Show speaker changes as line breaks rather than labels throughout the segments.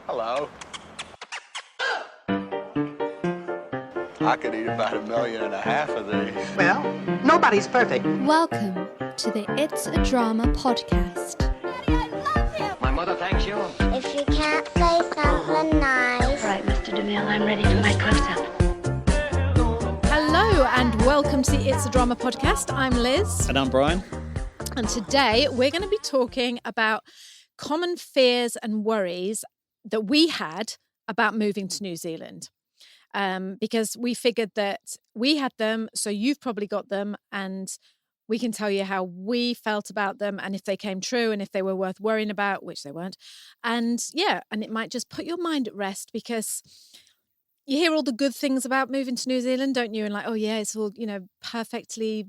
Hello. I could eat about 1.5 million of these.
Well, nobody's perfect.
Welcome to the It's a Drama podcast.
Daddy, I love him.
My mother thanks you.
If you can't say something nice.
All right, Mr. DeMille, I'm ready for my close-up.
Hello and welcome to the It's a Drama podcast. I'm Liz.
And I'm Brian.
And today we're going to be talking about common fears and worries that we had about moving to New Zealand. Because we figured that we had them, so you've probably got them, and we can tell you how we felt about them and if they came true and if they were worth worrying about, which they weren't. And and it might just put your mind at rest because you hear all the good things about moving to New Zealand, don't you? And like, oh yeah, it's all, perfectly,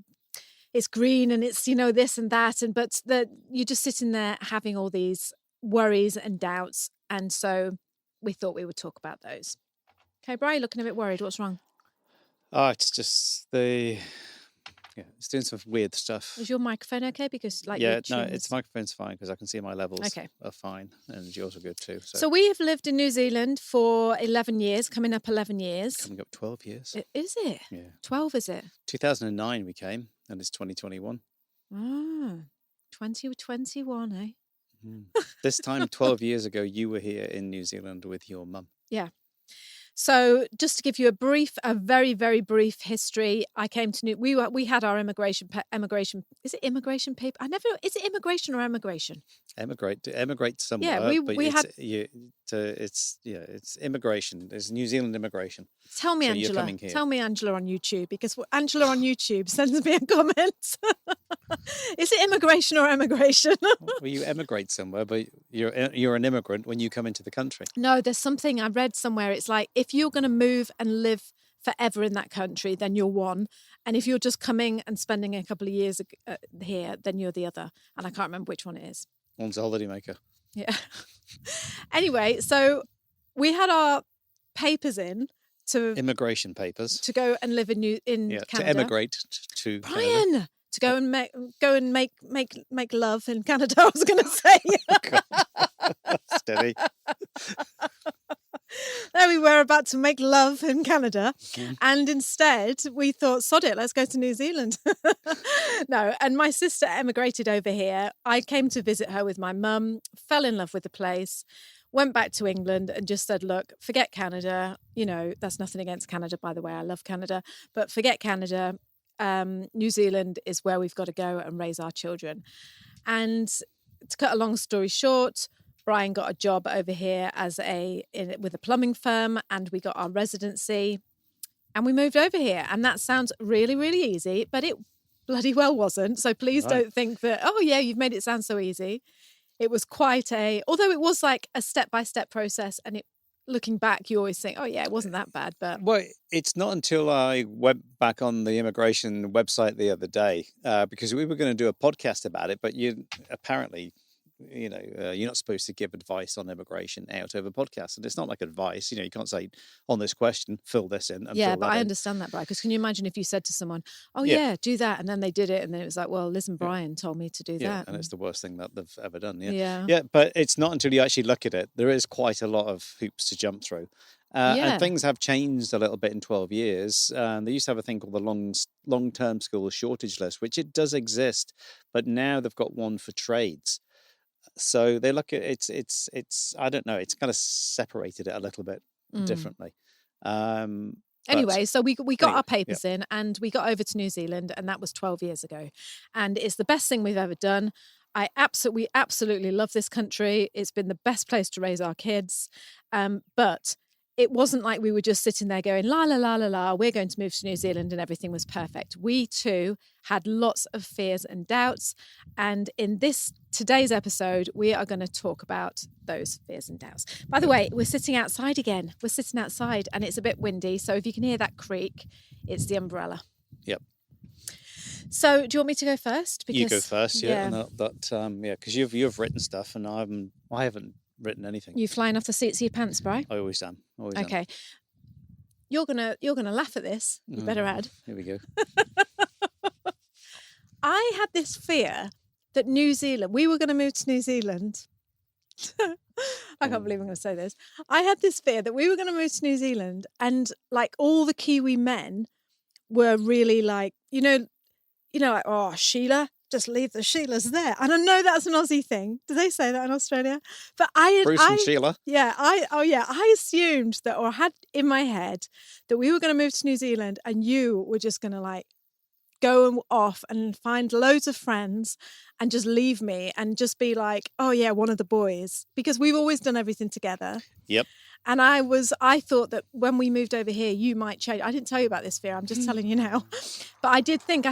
it's green and it's, this and that. But you're just sitting there having all these worries and doubts. And so we thought we would talk about those. Okay, Brian, looking a bit worried. What's wrong?
Oh, it's just it's doing some weird stuff.
Is your microphone okay? Because
its microphone's fine because I can see my levels are fine, and yours are good too.
So we have lived in New Zealand for 11 years, coming up 11 years.
Coming up 12 years.
Is it?
Yeah.
12, is it?
2009 we came, and it's 2021.
Ah, 2021, eh?
Mm. This time, 12 years ago, you were here in New Zealand with your mum.
Yeah. So just to give you a very, very brief history, I came to we had our immigration, is it immigration paper? Is it immigration or emigration?
Emigrate somewhere. Yeah, it's immigration. It's New Zealand immigration.
Tell me, Angela on YouTube, because Angela on YouTube sends me a comment. Is it immigration or emigration?
Well, you emigrate somewhere, but you're an immigrant when you come into the country.
No, there's something I read somewhere. It's like if you're going to move and live forever in that country, then you're one. And if you're just coming and spending a couple of years here, then you're the other. And I can't remember which one it is.
One's a holidaymaker.
Yeah. Anyway, so we had our papers in to
immigration papers
to go and live in Canada.
To emigrate to
Brian.
Canada.
To go and make love in Canada, I was going to say.
Steady.
There we were about to make love in Canada. And instead we thought, sod it, let's go to New Zealand. No, and my sister emigrated over here. I came to visit her with my mum, fell in love with the place, went back to England and just said, look, forget Canada. That's nothing against Canada, by the way. I love Canada, but forget Canada. New Zealand is where we've got to go and raise our children. And to cut a long story short, Brian got a job over here with a plumbing firm, and we got our residency and we moved over here. And that sounds really, really easy, but it bloody well wasn't. So please don't think that, oh yeah, you've made it sound so easy. It was although it was like a step-by-step process, and looking back, you always think, oh yeah, it wasn't that bad. But
well, it's not until I went back on the immigration website the other day, because we were going to do a podcast about it, but you apparently, you're not supposed to give advice on immigration out over podcasts, and it's not like advice. You can't say on this question, fill this in. And
yeah, but I understand that, Brian. Because can you imagine if you said to someone, "Oh yeah, do that," and then they did it, and then it was like, "Well, Liz and Brian told me to do that,"
and it's the worst thing that they've ever done.
Yeah.
But it's not until you actually look at it. There is quite a lot of hoops to jump through. And things have changed a little bit in 12 years. They used to have a thing called the long-term school shortage list, which it does exist, but now they've got one for trades. So they look at it's I don't know, it's kind of separated it a little bit differently.
Anyway, so we got our papers in and we got over to New Zealand, and that was 12 years ago. And it's the best thing we've ever done. We absolutely love this country. It's been the best place to raise our kids. But it wasn't like we were just sitting there going, la, la, la, la, la, we're going to move to New Zealand and everything was perfect. We too had lots of fears and doubts. And in today's episode, we are going to talk about those fears and doubts. By the way, we're sitting outside again. We're sitting outside and it's a bit windy. So if you can hear that creak, it's the umbrella.
Yep.
So do you want me to go first?
You go first, yeah. Because you've written stuff and I haven't written anything.
You flying off the seats of your pants, Bri?
I always am.
Okay. You're gonna laugh at this. You better add.
Here we go.
I had this fear that we were going to move to New Zealand I can't believe I'm going to say this. I had this fear that we were going to move to New Zealand and like all the Kiwi men were really like, like, oh, Sheila, just leave the Sheilas there. And I know that's an Aussie thing. Do they say that in Australia? But
Bruce and Sheila.
Yeah, I assumed that, or had in my head that we were going to move to New Zealand and you were just going to like go off and find loads of friends and just leave me and just be like, oh yeah, one of the boys, because we've always done everything together.
Yep.
And I thought that when we moved over here, you might change. I didn't tell you about this fear. I'm just telling you now. But I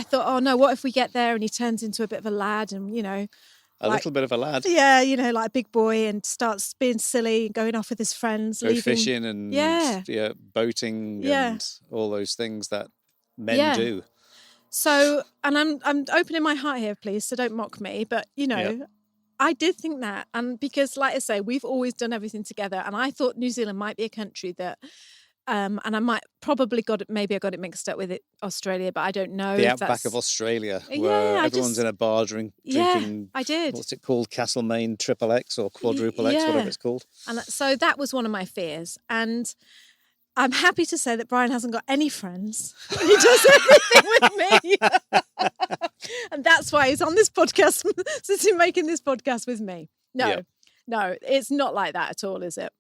thought, oh no, what if we get there and he turns into a bit of a lad and,
A little bit of a lad.
Yeah, like a big boy and starts being silly, going off with his friends.
Go fishing and boating and all those things that men do.
So, and I'm opening my heart here, please, so don't mock me. But, I did think that. And because, like I say, we've always done everything together. And I thought New Zealand might be a country that, and I might probably got it mixed up with Australia, but I don't know.
The outback of Australia, where everyone's in a bar drinking.
Yeah, I did.
What's it called? Castlemaine Triple X or Quadruple X, whatever it's called.
And so that was one of my fears. And I'm happy to say that Brian hasn't got any friends. He does everything with me. And that's why he's on this podcast, since he's making this podcast with me. No, it's not like that at all, is it?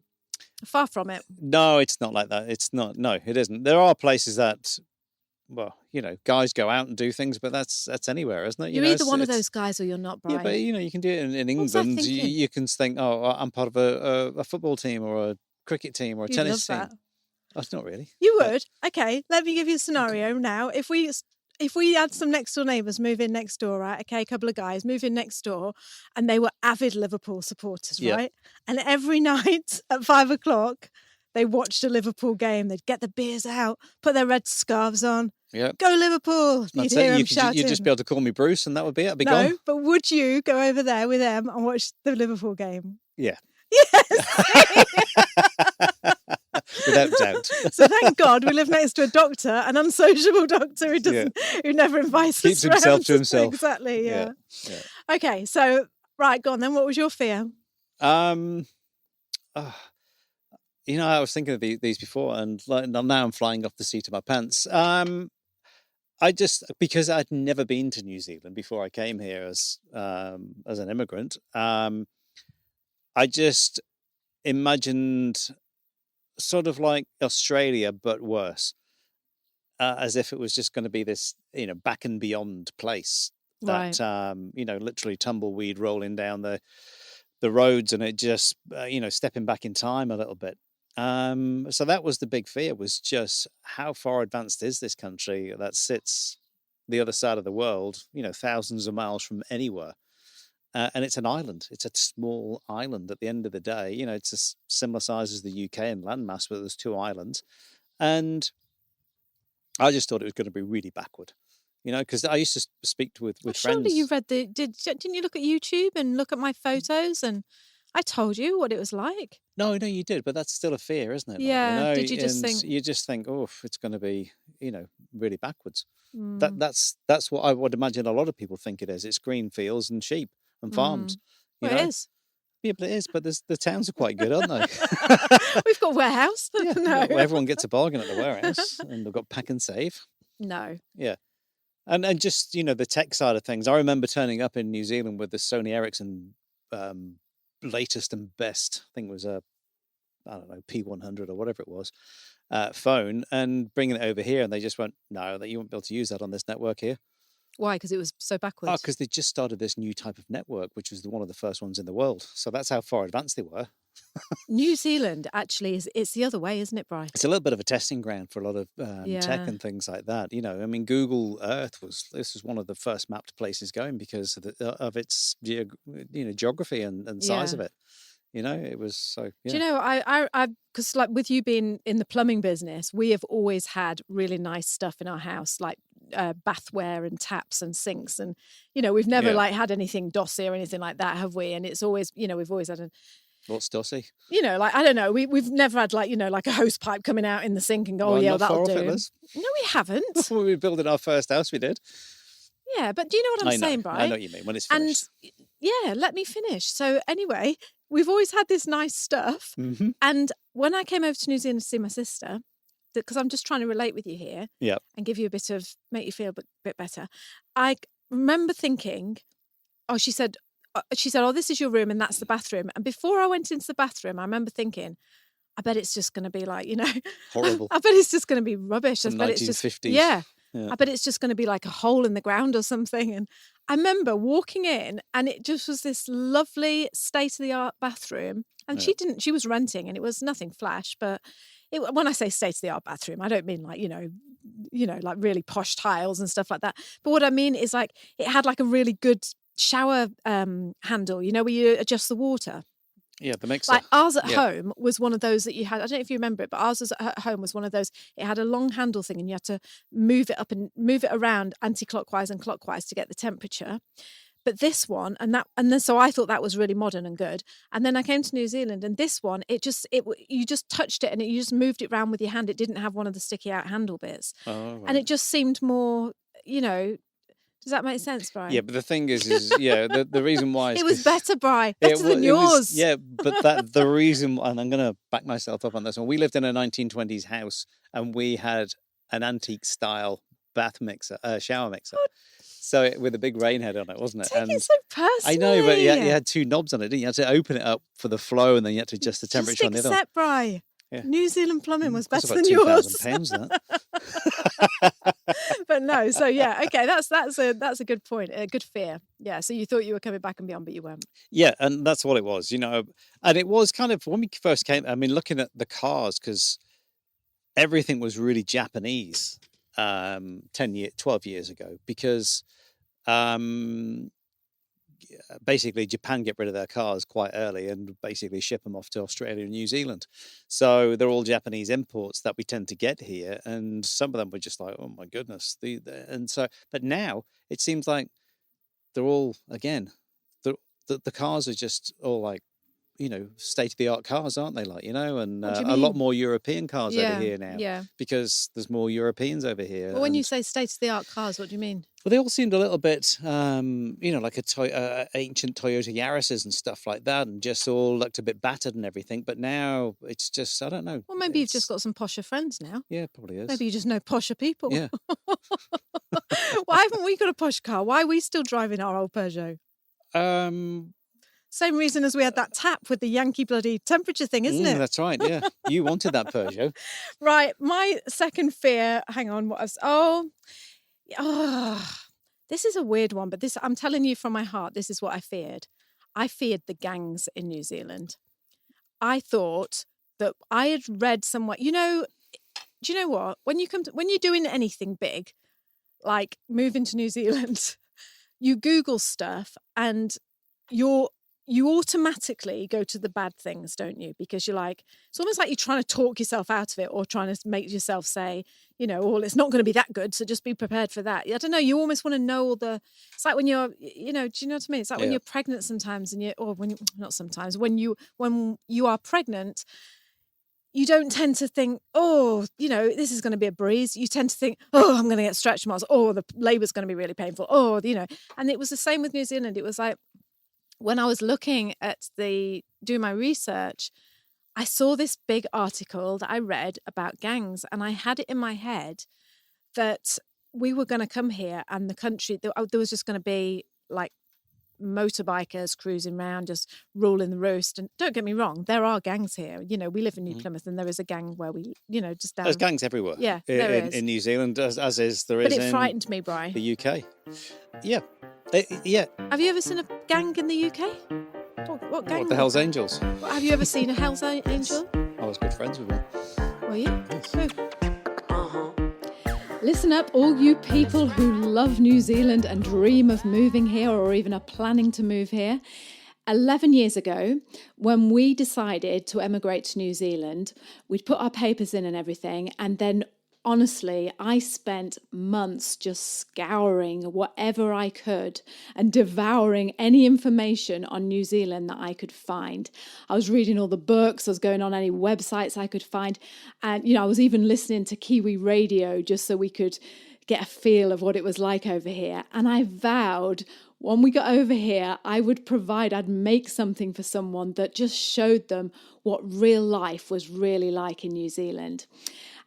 Far from it.
No, it's not like that. It's not. No, it isn't. There are places that, well, guys go out and do things, but that's anywhere, isn't it?
You're either one of those guys or you're not, Brian.
Yeah, but, you can do it in England. You can think, oh, I'm part of a football team or a cricket team or a tennis team.
That.
Oh, not really.
You would? Okay, let me give you a scenario now. If we had some next door neighbours move in next door, right? Okay, a couple of guys move in next door and they were avid Liverpool supporters, right? And every night at 5 o'clock, they watched a Liverpool game. They'd get the beers out, put their red scarves on. Yeah. Go Liverpool! You'd hear them shouting.
You'd just be able to call me Bruce and that would be it. I'd be gone.
No, but would you go over there with them and watch the Liverpool game?
Yeah.
Yes!
Without doubt.
So thank God we live next to a doctor, an unsociable doctor who never invites
Keeps
us
himself to himself.
Exactly, yeah. Okay, so right, go on then. What was your fear?
I was thinking of these before, and now I'm flying off the seat of my pants. Because I'd never been to New Zealand before I came here as an immigrant. I just imagined sort of like Australia, but worse, as if it was just going to be this, back and beyond place that, literally tumbleweed rolling down the roads, and it just, stepping back in time a little bit. So that was the big fear, was just how far advanced is this country that sits the other side of the world, thousands of miles from anywhere. And it's an island. It's a small island at the end of the day. It's a similar size as the UK in landmass, but there's 2 islands. And I just thought it was going to be really backward, because I used to speak with friends.
Surely you read didn't you look at YouTube and look at my photos and I told you what it was like?
No, you did, but that's still a fear, isn't it?
Yeah. Did you just think?
You just think, oh, it's going to be, really backwards. That's what I would imagine a lot of people think it is. It's green fields and sheep and farms.
Well, it is.
Yeah, but it is. But the towns are quite good, aren't they?
We've got warehouse.
Yeah.
No.
Well, everyone gets a bargain at the warehouse, and they've got pack and save.
No.
Yeah. And just, the tech side of things. I remember turning up in New Zealand with the Sony Ericsson latest and best, I think it was a, P100 or whatever it was, phone, and bringing it over here, and they just went, no, that you won't be able to use that on this network here.
Why? Because it was so backwards?
Oh, because they just started this new type of network, which was one of the first ones in the world. So that's how far advanced they were.
New Zealand, actually, it's the other way, isn't it, Brian?
It's a little bit of a testing ground for a lot of tech and things like that. Google Earth was one of the first mapped places going because of its geography and size of it. It was so. Yeah.
Do you know, I because like with you being in the plumbing business, we have always had really nice stuff in our house, like bathware and taps and sinks, and we've never like had anything dossy or anything like that, have we? And it's always, we've always had
what's dossy?
Like I don't know, we've never had like a hose pipe coming out in the sink and go, that'll do. No, we haven't.
When we were building our first house, we did.
Yeah, but do you know what I'm saying, Brian?
I know what you mean, when it's finished.
And let me finish. So anyway, we've always had this nice stuff.
Mm-hmm.
And when I came over to New Zealand to see my sister, because I'm just trying to relate with you here and give you a bit of, make you feel a bit better. I remember thinking, she said, oh, this is your room and that's the bathroom. And before I went into the bathroom, I remember thinking, I bet it's just going to be like,
horrible.
I bet it's just going to be rubbish.
Some
I bet it's just
1950s.
Yeah. I bet it's just going to be like a hole in the ground or something. And I remember walking in and it just was this lovely state-of-the-art bathroom. And she was renting and it was nothing flash. But when I say state-of-the-art bathroom, I don't mean like, like really posh tiles and stuff like that. But what I mean is like, it had like a really good shower handle, where you adjust the water.
Yeah, the mixer.
Like ours at home was one of those that you had. I don't know if you remember it, but ours at home was one of those. It had a long handle thing, and you had to move it up and move it around anti-clockwise and clockwise to get the temperature. But this one, so I thought that was really modern and good. And then I came to New Zealand, and this one, you just touched it and you just moved it around with your hand. It didn't have one of the sticky out handle bits, and it just seemed more, Does that make sense, Brian?
Yeah, but the thing is the reason why
it was better, Brian, better than yours.
But the reason, and I'm going to back myself up on this one. We lived in a 1920s house, and we had an antique style shower mixer. So with a big rain head on it, wasn't it?
Take it so personally.
I know, but you had two knobs on it, didn't you? You had to open it up for the flow, and then you had to adjust the temperature on the other.
Just accept, Brian. Yeah. New Zealand plumbing was better than
yours.
£2,000 that. But no, so okay, that's a good point, a good fear. Yeah, so you thought you were coming back and beyond, but you weren't.
Yeah, and that's what it was, and it was kind of when we first came. I mean, looking at the cars, because everything was really Japanese 12 years ago, because basically Japan get rid of their cars quite early and basically ship them off to Australia and New Zealand. So they're all Japanese imports that we tend to get here. And some of them were just like, oh my goodness. But now it seems like they're all, again, the cars are just all like, state-of-the-art cars, aren't they? Like, and a lot more European cars over here now. Yeah. Because there's more Europeans over here.
Well, when you say state-of-the-art cars, what do you mean?
Well, they all seemed a little bit, like ancient Toyota Yaris's and stuff like that, and just all looked a bit battered and everything. But now it's just, I don't know.
Well, maybe you've just got some posher friends now.
Yeah, probably is.
Maybe you just know posher people.
Yeah.
Why haven't we got a posh car? Why are we still driving our old Peugeot? Same reason as we had that tap with the Yankee bloody temperature thing, isn't it?
That's right, yeah. You wanted that Peugeot.
Right, my second fear, hang on, this is a weird one, but I'm telling you from my heart, this is what I feared. I feared the gangs in New Zealand. I thought that I had read somewhere, do you know what? When you're doing anything big, like moving to New Zealand, you Google stuff and you automatically go to the bad things, don't you? Because you're like, it's almost like you're trying to talk yourself out of it or trying to make yourself say, it's not going to be that good, so just be prepared for that. I don't know, you almost want to know it's like when you're, do you know what I mean? It's like when you're pregnant sometimes when you are pregnant, you don't tend to think, this is going to be a breeze. You tend to think, I'm going to get stretch marks, the labour's going to be really painful, and it was the same with New Zealand. It was like, when I was looking at doing my research, I saw this big article that I read about gangs, and I had it in my head that we were going to come here and the country, there was just going to be like motorbikers cruising around, just ruling the roost. And don't get me wrong, there are gangs here. We live in New Plymouth, and there is a gang where we, just down.
There's gangs everywhere.
Yeah, there is.
In New Zealand, as is there
but
is.
But it frightened me, Brian.
The UK. Yeah. Yeah.
Have you ever seen a gang in the UK? What gang?
What, the Hells Angels?
Have you ever seen a Hells Angel?
I was good friends with them.
Were you? Yes. Who? Listen up, all you people who love New Zealand and dream of moving here or even are planning to move here. 11 years ago, when we decided to emigrate to New Zealand, we'd put our papers in and everything, and then honestly, I spent months just scouring whatever I could and devouring any information on New Zealand that I could find. I was reading all the books, I was going on any websites I could find, and I was even listening to Kiwi radio just so we could get a feel of what it was like over here. And I vowed when we got over here, I'd make something for someone that just showed them what real life was really like in New Zealand.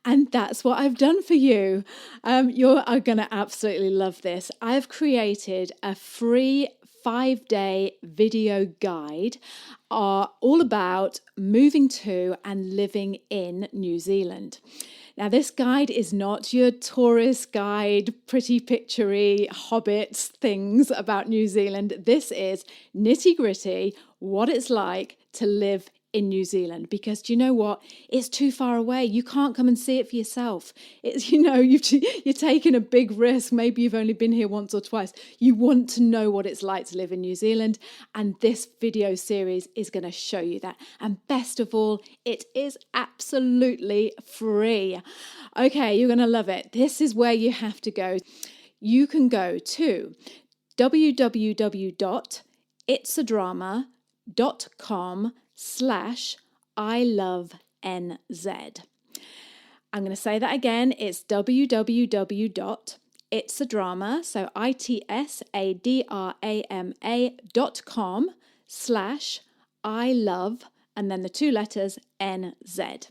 And that's what I've done for you. You're going to absolutely love this. I've created a free 5-day video guide all about moving to and living in New Zealand. Now, this guide is not your tourist guide, pretty picture-y hobbits things about New Zealand. This is nitty-gritty, what it's like to live in New Zealand, because do you know what? It's too far away. You can't come and see it for yourself. It's, you're taking a big risk. Maybe you've only been here once or twice. You want to know what it's like to live in New Zealand, and this video series is going to show you that. And best of all, it is absolutely free. Okay, you're going to love it. This is where you have to go. You can go to www.itsadrama.com/ILoveNZ. I'm going to say that again. It's www.itsadrama, so itsadrama.com/ILove, and then the 2 letters NZ.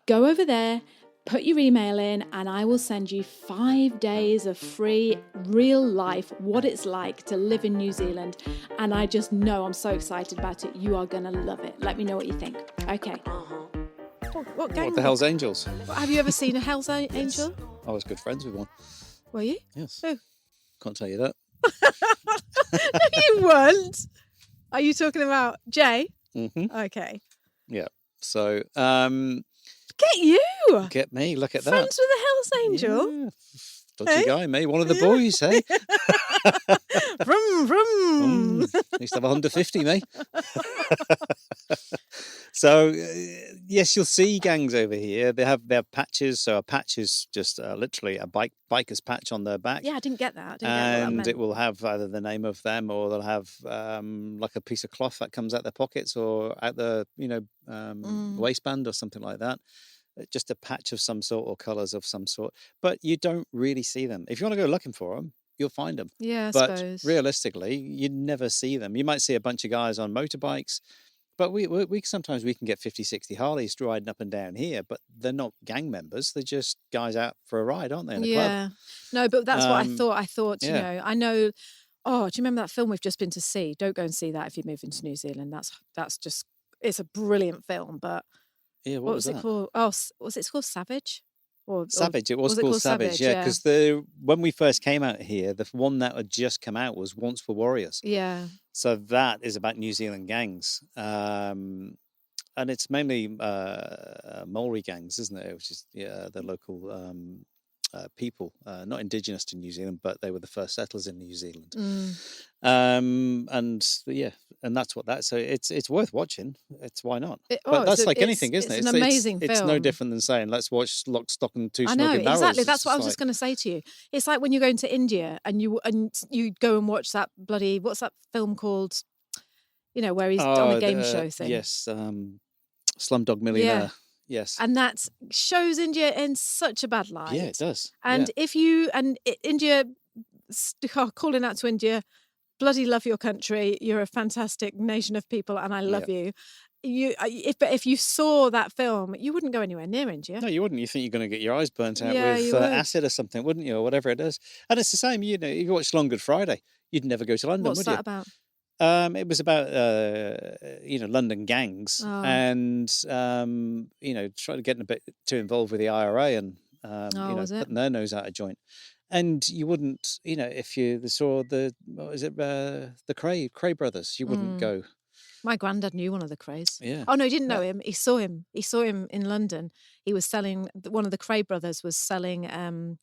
Go over there, put your email in, and I will send you 5 days of free, real life, what it's like to live in New Zealand. And I just know I'm so excited about it. You are going to love it. Let me know what you think. Okay. What gang?
What the Hell's Angels?
Have you ever seen a Hell's Angel?
Yes. I was good friends with one.
Were you?
Yes.
Who?
Can't tell you that.
No, you weren't. Are you talking about Jay?
Mm-hmm.
Okay.
Yeah. So,
Get you.
get me. Look at
Friends with a Hell's Angel.
Yeah. Dodgy guy, me. One of the boys, hey?
Vroom, vroom.
Used to have 150, me. So, yes, you'll see gangs over here. They have patches. So a patch is just literally a biker's patch on their back.
Yeah, I didn't get that.
And it will have either the name of them, or they'll have like a piece of cloth that comes out their pockets or out the waistband or something like that. Just a patch of some sort or colours of some sort. But you don't really see them. If you want to go looking for them, you'll find them.
Yeah, I
but
suppose.
Realistically, you never see them. You might see a bunch of guys on motorbikes, but we sometimes we can get 50, 60 Harleys riding up and down here, but they're not gang members. They're just guys out for a ride, aren't they, in a club?
No, but that's what I thought. I thought,
yeah.
I know. Oh, do you remember that film we've just been to see? Don't go and see that if you move into New Zealand. That's just, it's a brilliant film, but
yeah,
what was it called? Oh, was it called Savage?
Savage. It was called Savage, yeah. Because when we first came out here, the one that had just come out was Once for Warriors.
Yeah.
So that is about New Zealand gangs. And it's mainly Maori gangs, isn't it? Which is the local people, not indigenous to New Zealand, but they were the first settlers in New Zealand. And that's what that. So it's worth watching. Why not? But that's like anything, isn't it?
It's an amazing film.
It's no different than saying let's watch Lock, Stock and Two Smoking Barrels.
I know exactly. That's what I was just going to say to you. It's like when you're going to India and you go and watch that bloody, what's that film called? Where he's on a game show thing.
Yes, Slumdog Millionaire.
Yeah.
Yes.
And that shows India in such a bad light.
Yeah, it does.
And India, calling out to India, bloody love your country. You're a fantastic nation of people, and I love you. If you saw that film, you wouldn't go anywhere near India.
No, you wouldn't. You think you're going to get your eyes burnt out with acid or something, wouldn't you, or whatever it is? And it's the same. If you watch Long Good Friday, you'd never go to London, would you?
What's that about?
It was about London gangs and trying to get a bit too involved with the IRA and putting their nose out of joint. And you wouldn't, if you saw the Cray brothers, you wouldn't go.
My granddad knew one of the Crays.
Yeah.
Oh no, he didn't know him. He saw him. He saw him in London. He was selling. One of the Cray brothers was selling.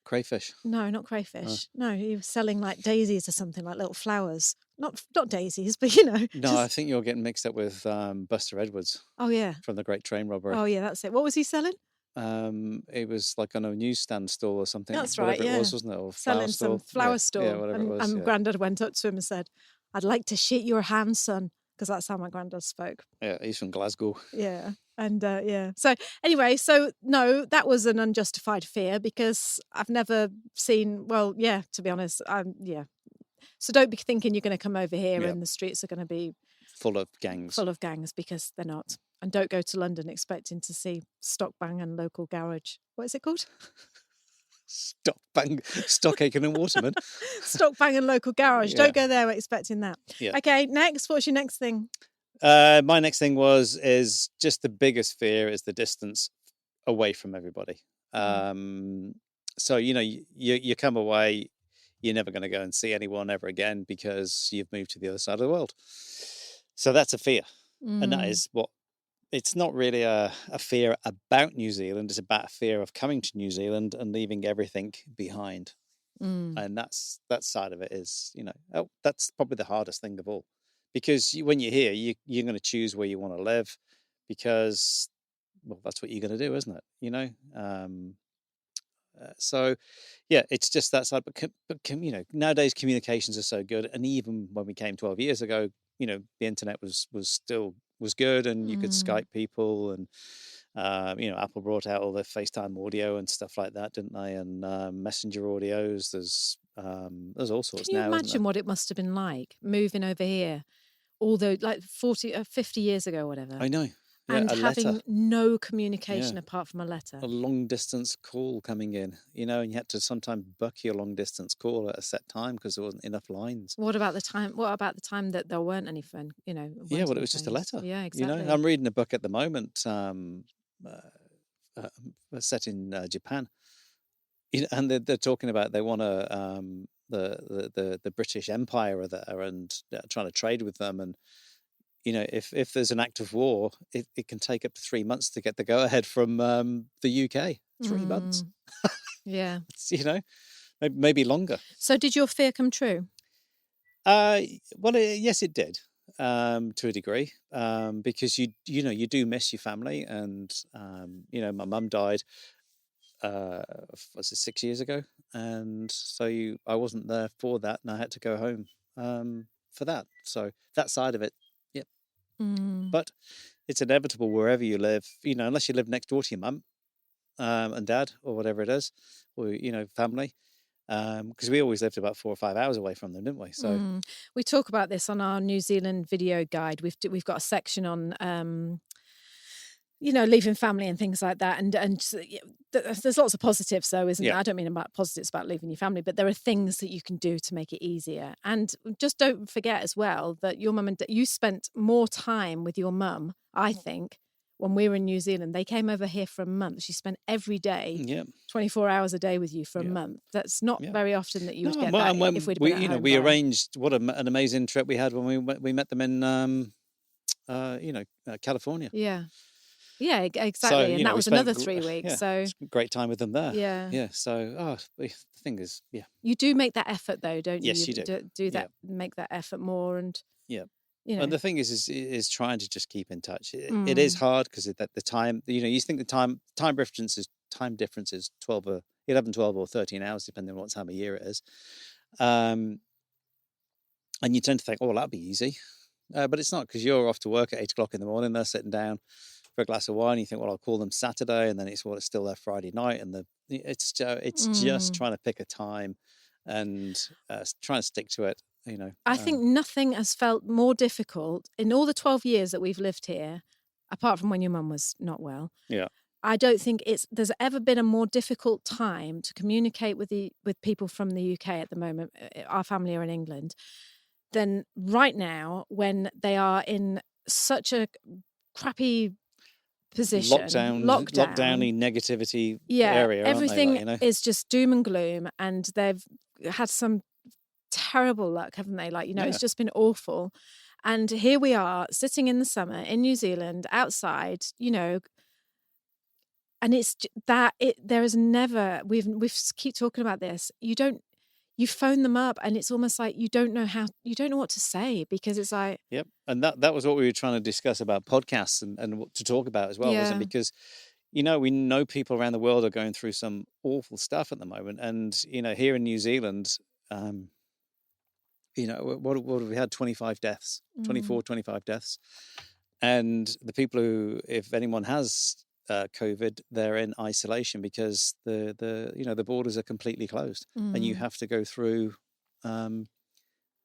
Crayfish.
No, not crayfish. No, he was selling like daisies or something, like little flowers. Not daisies, but
No, I think you're getting mixed up with Buster Edwards.
Oh yeah.
From the Great Train Robbery.
Oh yeah, that's it. What was he selling?
It was like on a newsstand stall or something.
That's right.
It was, wasn't it? Or
selling some flower stall.
Yeah, whatever it was.
And Grandad went up to him and said, "I'd like to shake your hand, son," because that's how my granddad spoke.
Yeah, he's from Glasgow.
Yeah. And so anyway, no, that was an unjustified fear because I've never seen. Well, yeah, to be honest, So don't be thinking you're going to come over here
Yeah.
and the streets are going to be
full of gangs.
Because they're not. And don't go to London expecting to see Stock Bang and Local Garage. What is it called?
Stock Aitken and Waterman.
Stock Bang and Local Garage.
Yeah.
Don't go there expecting that.
Yeah.
Okay, next. What's your next thing?
My next thing is just the biggest fear is the distance away from everybody. So, you come away, you're never going to go and see anyone ever again because you've moved to the other side of the world. So that's a fear. And that is it's not really a fear about New Zealand. It's about a fear of coming to New Zealand and leaving everything behind. And that side of it is, that's probably the hardest thing of all. Because when you're here, you're going to choose where you want to live because, well, that's what you're going to do, isn't it? So, yeah, it's just that side. But nowadays communications are so good. And even when we came 12 years ago, the internet was good and you could Skype people and, Apple brought out all the FaceTime audio and stuff like that, didn't they? And messenger audios. There's all sorts now.
Can you imagine what it must have been like moving over here? Although like 40 or 50 years ago, whatever.
I know. Yeah,
and having
letter.
No communication apart from a letter.
A long distance call coming in, and you had to sometimes book your long distance call at a set time because there wasn't enough lines.
What about the time that there weren't any phone,
Yeah, well, it was just a letter.
Yeah, exactly.
I'm reading a book at the moment set in Japan. And they're talking about they want to the British Empire are there and trying to trade with them, and if there's an act of war, it can take up to 3 months to get the go ahead from the UK. 3 months.
Yeah.
Maybe longer.
So did your fear come true?
Well, yes, it did to a degree because you do miss your family, and my mum died. Was it 6 years ago? And so I wasn't there for that, and I had to go home for that. So that side of it, yep. But it's inevitable wherever you live, unless you live next door to your mum and dad or whatever it is, or family. Because we always lived about 4 or 5 hours away from them, didn't we? So
we talk about this on our New Zealand video guide. We've got a section on leaving family and things like that, and there's lots of positives though, isn't there? I don't mean about positives about leaving your family, but there are things that you can do to make it easier. And just don't forget as well that your mum and you spent more time with your mum, I think. When we were in New Zealand, they came over here for a month. She spent every day, 24 hours a day with you for a month. That's not very often that you would get that.
And
if we'd been at home
we arranged what an amazing trip we had when we met them in California.
Yeah, exactly.
So,
and that was another 3 weeks.
Yeah,
so
great time with them there.
Yeah.
So the thing is,
you do make that effort though, don't you?
Yes, you do.
Do that, make that effort more, and
And the thing is trying to just keep in touch. It is hard because at the time, you think the time difference is 11, 12 or 13 hours, depending on what time of year it is. And you tend to think, oh, well, that'd be easy. But it's not, because you're off to work at 8 o'clock in the morning. They're sitting down for a glass of wine. You think, well, I'll call them Saturday, and then it's still there Friday night. And it's just trying to pick a time and trying to stick to it.
I think nothing has felt more difficult in all the 12 years that we've lived here, apart from when your mum was not well.
Yeah.
I don't think there's ever been a more difficult time to communicate with people from the UK at the moment. Our family are in England, than right now when they are in such a crappy position.
Lockdowny negativity area.
Everything is just doom and gloom, and they've had some terrible luck, haven't they? It's just been awful. And here we are sitting in the summer in New Zealand outside, and it's that there is never, we've keep talking about this. You phone them up and it's almost like you don't know what to say, because it's like,
yep. And that was what we were trying to discuss about podcasts and what to talk about as well, wasn't it? Because we know people around the world are going through some awful stuff at the moment, and here in New Zealand, what have we had? 25 deaths, 25 deaths. And the people who, if anyone has COVID, they're in isolation because the borders are completely closed, and you have to go through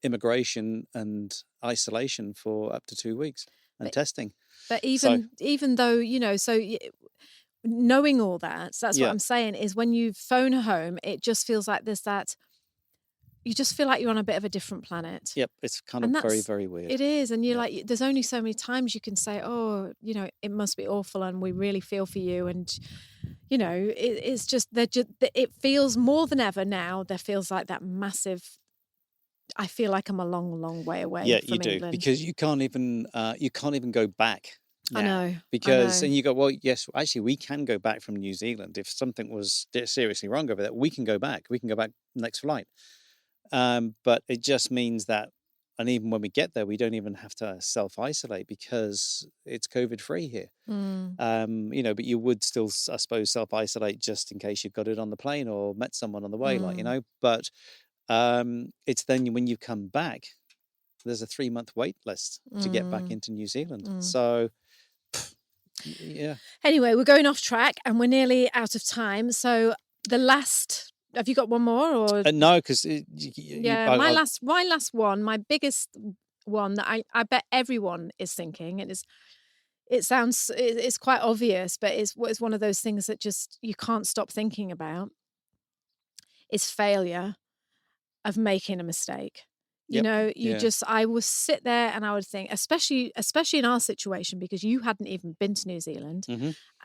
immigration and isolation for up to 2 weeks and testing.
But even though, knowing all that, so that's what I'm saying, is when you phone home, it just feels like there's that, you just feel like you're on a bit of a different planet.
Yep, it's kind of very, very weird.
It is. And you're like, there's only so many times you can say, oh, it must be awful and we really feel for you. And, it's just, it feels more than ever now, there feels like that massive, I feel like I'm a long, long way away from England.
Do, because you can't even go back now.
I know.
And you go, well, yes, actually, we can go back from New Zealand. If something was seriously wrong over there, we can go back. We can go back next flight. But it just means that, and even when we get there, we don't even have to self-isolate because it's COVID-free here. But you would still, I suppose, self-isolate just in case you've got it on the plane or met someone on the way, but it's then when you come back, there's a 3-month wait list to get back into New Zealand. So, yeah.
Anyway, we're going off track and we're nearly out of time. So have you got one more? Or
no, because
my last one, my biggest one that I bet everyone is thinking, and it's quite obvious, but it's one of those things that just you can't stop thinking about, is failure of making a mistake. I would sit there and I would think, especially in our situation, because you hadn't even been to New Zealand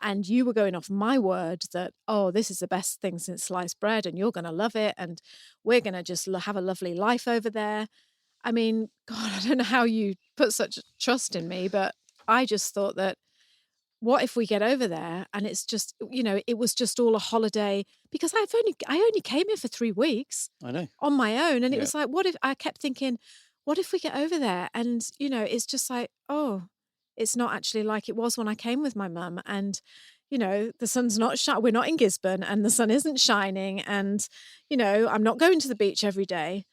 and you were going off my word that, oh, this is the best thing since sliced bread and you're going to love it and we're going to just have a lovely life over there. I mean, God, I don't know how you put such trust in me, but I just thought that, what if we get over there and it's just, it was just all a holiday, because I only came here for 3 weeks.
I know.
On my own. And it was like, I kept thinking, what if we get over there? And, it's just like, oh, it's not actually like it was when I came with my mum. And, the sun's not we're not in Gisborne and the sun isn't shining. And, I'm not going to the beach every day.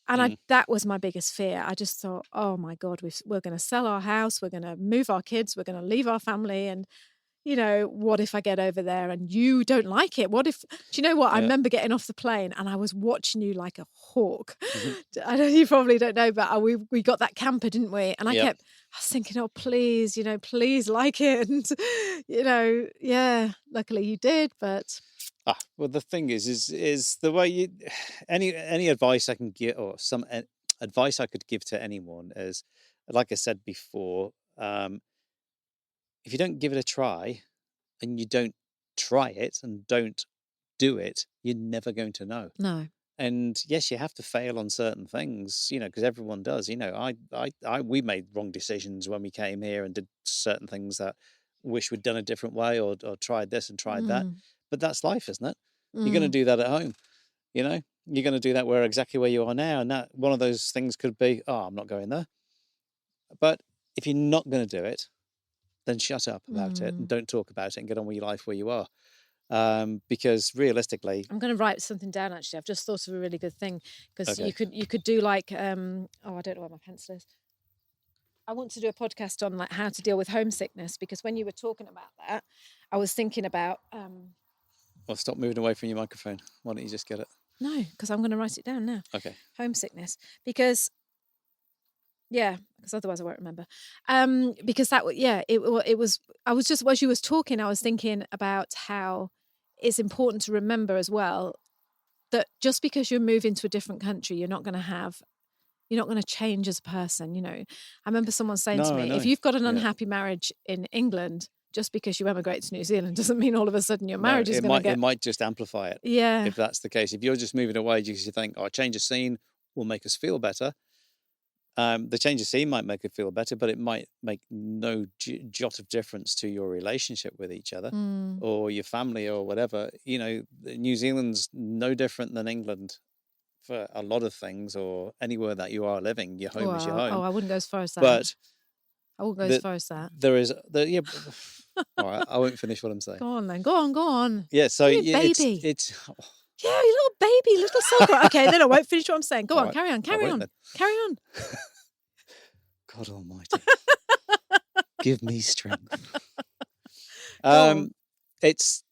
And that was my biggest fear. I just thought, oh my God, we're going to sell our house. We're going to move our kids. We're going to leave our family. And, what if I get over there and you don't like it? What if, do you know what? I remember getting off the plane and I was watching you like a hawk. I know you probably don't know, but we got that camper, didn't we? And I was thinking, oh, please, please like it. And, luckily you did, but...
well, the thing is the way any advice I can give, or some advice I could give to anyone is, like I said before, if you don't give it a try and you don't try it and don't do it, you're never going to know.
No.
And yes, you have to fail on certain things, because everyone does. We made wrong decisions when we came here and did certain things that wish we'd done a different way or tried this and tried that. But that's life, isn't it? You're going to do that at home. You're going to do that exactly where you are now. And that one of those things could be, oh, I'm not going there. But if you're not going to do it, then shut up about it and don't talk about it and get on with your life where you are. Because realistically...
I'm going to write something down, actually. I've just thought of a really good thing. Because you could do like... I don't know where my pencil is. I want to do a podcast on like how to deal with homesickness, because when you were talking about that, I was thinking about...
Well, stop moving away from your microphone. Why don't you just get it?
No, because I'm going to write it down now.
Okay.
Homesickness. Because otherwise I won't remember. Because it was, I was just, as you was talking, I was thinking about how it's important to remember as well that just because you move into a different country, you're not going to change as a person. I remember someone saying to me, if you've got an unhappy marriage in England, just because you emigrate to New Zealand doesn't mean all of a sudden your marriage is going to get...
It might just amplify it.
Yeah.
If that's the case. If you're just moving away because you think, a change of scene will make us feel better. The change of scene might make it feel better, but it might make no jot of difference to your relationship with each other or your family or whatever. New Zealand's no different than England for a lot of things, or anywhere that you are living. Your home is your home.
Oh, I wouldn't go as far as that.
But
I won't go as far as that.
There is... All right, I won't finish what I'm saying.
Go on then. Go on.
Yeah, so
baby.
It's
yeah, you little baby, little soul. Okay, then I won't finish what I'm saying. Go on,
right.
carry on. Carry on.
God almighty. Give me strength. It's,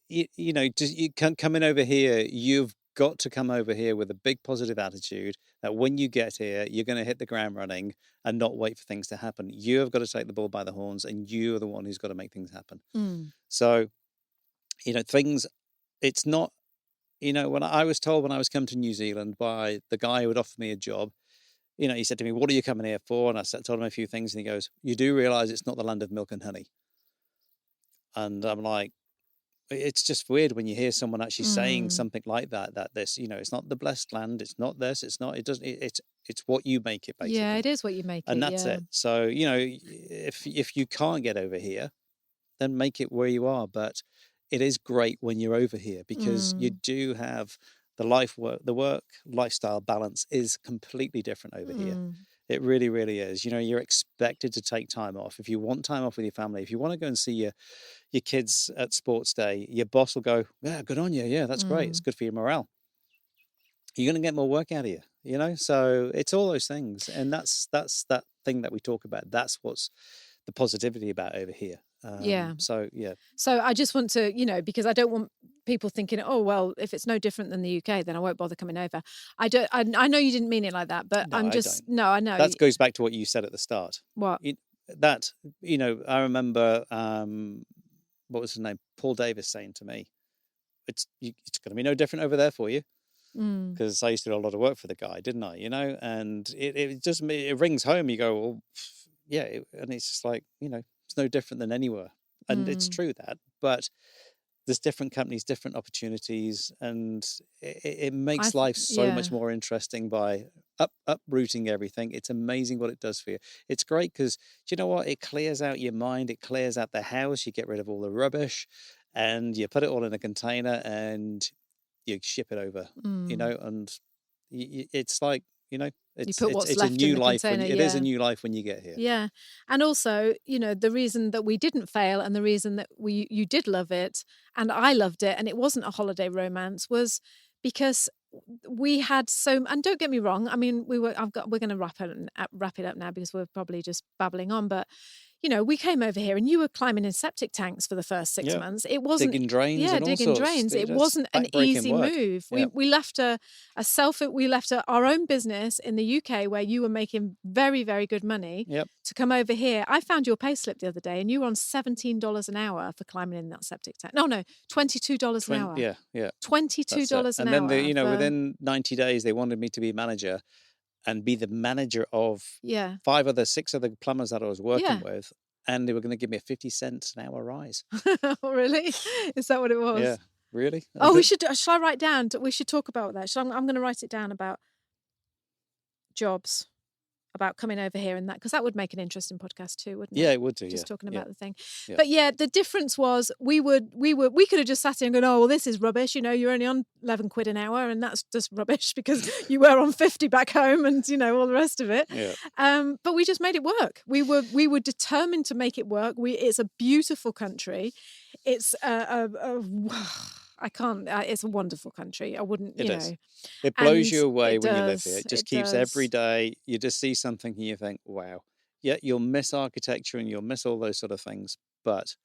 just coming over here, you've got to come over here with a big positive attitude that when you get here, you're going to hit the ground running and not wait for things to happen. You have got to take the bull by the horns, and you're the one who's got to make things happen. So, it's not, when I was told when I was coming to New Zealand by the guy who had offered me a job, he said to me, "What are you coming here for?" And I told him a few things, and he goes, "You do realize it's not the land of milk and honey." And I'm like, it's just weird when you hear someone actually saying something like that this, it's not the blessed land. It's not this. It's not, it doesn't, it's what you make it, basically.
Yeah, it is what you make it.
And that's it. So, if you can't get over here, then make it where you are. But it is great when you're over here because you do have the work lifestyle balance is completely different over here. It really, really is. You're expected to take time off. If you want time off with your family, if you want to go and see your kids at sports day, your boss will go, "Yeah, good on you. Yeah, that's great. It's good for your morale. You're going to get more work out of you, So it's all those things. And that's that thing that we talk about. That's what's the positivity about over here. So, yeah.
So I just want to, because I don't want people thinking, oh, well, if it's no different than the UK, then I won't bother coming over. I know you didn't mean it like that, but
No,
I know.
That goes back to what you said at the start.
What?
I remember, what was his name? Paul Davis saying to me, it's going to be no different over there for you. Because I used to do a lot of work for the guy, didn't I? And it rings home. You go, well, yeah. And it's just like, it's no different than anywhere. And it's true that, but there's different companies, different opportunities, and it makes life so much more interesting by uprooting everything. It's amazing what it does for you. It's great because, do you know what? It clears out your mind. It clears out the house. You get rid of all the rubbish and you put it all in a container and you ship it over, and it's like, it's a new life. It is a new life when you get here.
Yeah. And also, the reason that we didn't fail and the reason that you did love it and I loved it and it wasn't a holiday romance was because we had and don't get me wrong, I mean, we're going to wrap it up now because we're probably just babbling on, but we came over here and you were climbing in septic tanks for the first 6 months. It wasn't
digging drains. Yeah,
digging drains. It wasn't an easy move. Yeah. We left our own business in the UK where you were making very, very good money to come over here. I found your payslip the other day and you were on $17 an hour for climbing in that septic tank. No, $22 an hour.
Yeah.
$22 an hour.
And then within 90 days they wanted me to be manager and be the manager of 6 other plumbers that I was working with. And they were going to give me a 50 cents an hour rise.
Oh, really? Is that what it was?
Yeah, really?
Oh, shall I write down? We should talk about that. I'm going to write it down about jobs, about coming over here and that, because that would make an interesting podcast too, wouldn't it?
Yeah, it would do.
Just talking about the thing. Yeah. But the difference was we could have just sat here and gone, oh, well, this is rubbish. You're only on 11 quid an hour and that's just rubbish because you were on 50 back home and, all the rest of it. Yeah. But we just made it work. We were determined to make it work. It's a beautiful country. It's it's a wonderful country. I wouldn't,
It is. It blows you away when you live here. It just keeps every day. You just see something and you think, wow. Yeah, you'll miss architecture and you'll miss all those sort of things. But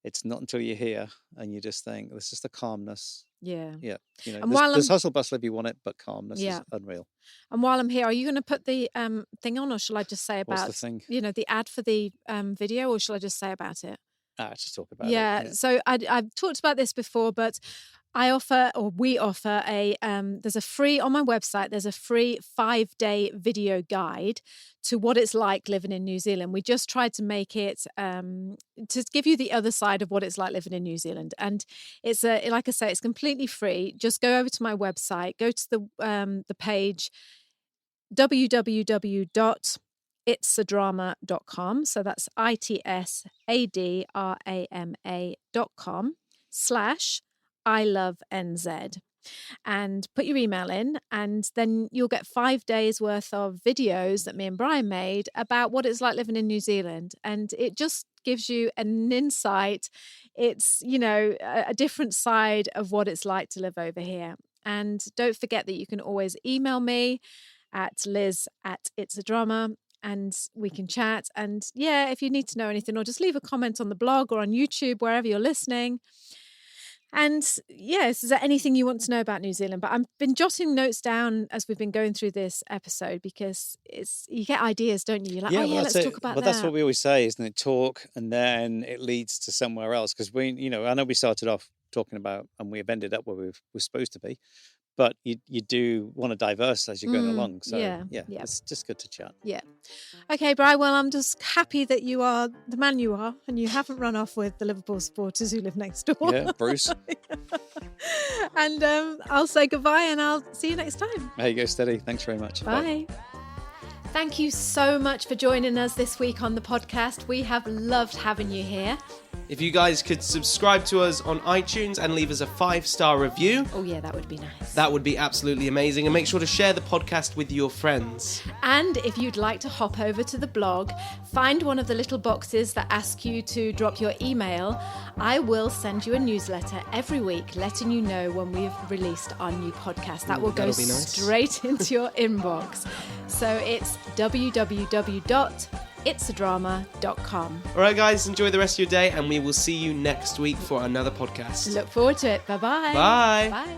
it's not until you're here and you just think, this is the calmness. Yeah. Yeah. And there's hustle bustle if you want it, but calmness is unreal.
And while I'm here, are you going to put the thing on or shall I just say about,
what's the thing?
The ad for the video or shall I just say about it?
Just talk about it.
Yeah, so I've talked about this before, but we offer there's a free, on my website, there's a free 5-day video guide to what it's like living in New Zealand. We just tried to make it to give you the other side of what it's like living in New Zealand. And it's like I say, it's completely free. Just go over to my website, go to the page www.itsadrama.com. So that's itsadrama.com/ILoveNZ. And put your email in and then you'll get 5 days worth of videos that me and Brian made about what it's like living in New Zealand. And it just gives you an insight. It's, a different side of what it's like to live over here. And don't forget that you can always email me at liz@itsadrama and we can chat. And if you need to know anything or just leave a comment on the blog or on YouTube, wherever you're listening. And yes, is there anything you want to know about New Zealand? But I've been jotting notes down as we've been going through this episode because you get ideas, don't you? You're like, let's talk about that.
But that's what we always say, isn't it? Talk, and then it leads to somewhere else. Because I know we started off talking about, and we've ended up where we're supposed to be. But you do want to diverse as you're going along. So yeah, it's just good to chat.
Yeah. Okay, Bri, well, I'm just happy that you are the man you are and you haven't run off with the Liverpool supporters who live next door.
Yeah, Bruce.
And I'll say goodbye and I'll see you next time.
There you go, Steady. Thanks very much.
Bye. Thank you so much for joining us this week on the podcast. We have loved having you here.
If you guys could subscribe to us on iTunes and leave us a 5-star review.
Oh yeah, that would be nice.
That would be absolutely amazing. And make sure to share the podcast with your friends.
And if you'd like to hop over to the blog, find one of the little boxes that ask you to drop your email. I will send you a newsletter every week letting you know when we've released our new podcast. That will go straight into your inbox. So it's www.itsadrama.com.
All right, guys, enjoy the rest of your day, and we will see you next week for another podcast.
Look forward to it. Bye-bye.
Bye.
Bye.